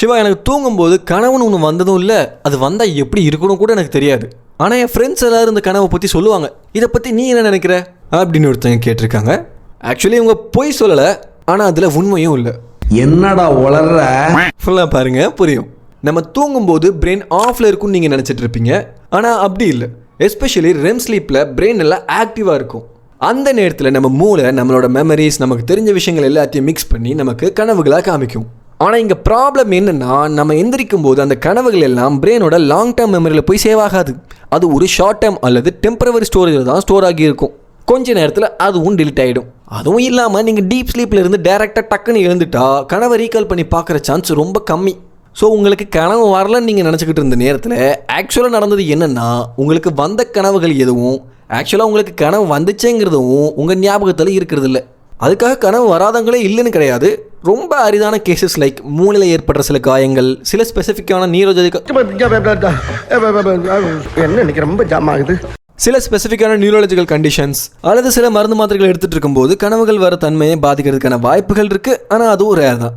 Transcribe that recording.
சிவா, எனக்கு தூங்கும்போது கனவுன்னு ஒன்று வந்ததும் இல்லை, அது வந்தால் எப்படி இருக்கணும் கூட எனக்கு தெரியாது. ஆனால் என் ஃப்ரெண்ட்ஸ் எல்லாரும் இந்த கனவை பற்றி சொல்லுவாங்க. இதை பற்றி நீ என்ன நினைக்கிற அப்படின்னு ஒருத்தங்க கேட்டிருக்காங்க. ஆக்சுவலி இவங்க பொய் சொல்லலை, ஆனால் அதில் உண்மையும் இல்லை. என்னடா உளர்ற? ஃபுல்லாக பாருங்க, புரியும். நம்ம தூங்கும்போது பிரெயின் ஆஃபில் இருக்குன்னு நீங்கள் நினச்சிட்டு இருப்பீங்க, ஆனால் அப்படி இல்லை. எஸ்பெஷலி ரெம் ஸ்லீப்பில் பிரெயின் எல்லாம் ஆக்டிவாக இருக்கும். அந்த நேரத்தில் நம்ம மூளை நம்மளோட மெமரிஸ், நமக்கு தெரிஞ்ச விஷயங்கள் எல்லாத்தையும் மிக்ஸ் பண்ணி நமக்கு கனவுகளாக காமிக்கும். ஆனால் இங்கே ப்ராப்ளம் என்னென்னா, நம்ம எந்திரிக்கும் போது அந்த கனவுகள் எல்லாம் பிரெயினோட லாங் டேர்ம் மெமரியில் போய் சேவ் ஆகாது. அது ஒரு ஷார்ட் டேர்ம் அல்லது டெம்பரவரி ஸ்டோரேஜில் தான் ஸ்டோர் ஆகி இருக்கும். கொஞ்ச நேரத்தில் அதுவும் டிலீட் ஆகிடும். அதுவும் இல்லாமல் நீங்கள் டீப் ஸ்லீப்பில் இருந்து டேரெக்டாக டக்குன்னு எழுந்துட்டா கனவை ரீகால் பண்ணி பார்க்குற சான்ஸ் ரொம்ப கம்மி. ஸோ உங்களுக்கு கனவு வரலன்னு நீங்கள் நினச்சிக்கிட்டு இருந்த நேரத்தில் ஆக்சுவலாக நடந்தது என்னென்னா, உங்களுக்கு வந்த கனவுகள் எதுவும் ஆக்சுவலாக உங்களுக்கு கனவு வந்துச்சேங்கிறதும் உங்கள் ஞாபகத்தில் இருக்கிறது இல்லை. அதுக்காக கனவு வராதவங்களே இல்லைன்னு கிடையாது. ரொம்ப அரிதான கேசஸ் லைக் மூளையில் ஏற்படுற சில காயங்கள், சில ஸ்பெசிஃபிக்கான சில ஸ்பெசிஃபிக்கான நியூரலாஜிக்கல் கண்டிஷன்ஸ் அல்லது சில மருந்து மாத்திரைகள் எடுத்துகிட்டு இருக்கும்போது கனவுகள் வர தன்மையை பாதிக்கிறதுக்கான வாய்ப்புகள் இருக்குது. ஆனால் அதுவும் ரேர் தான்.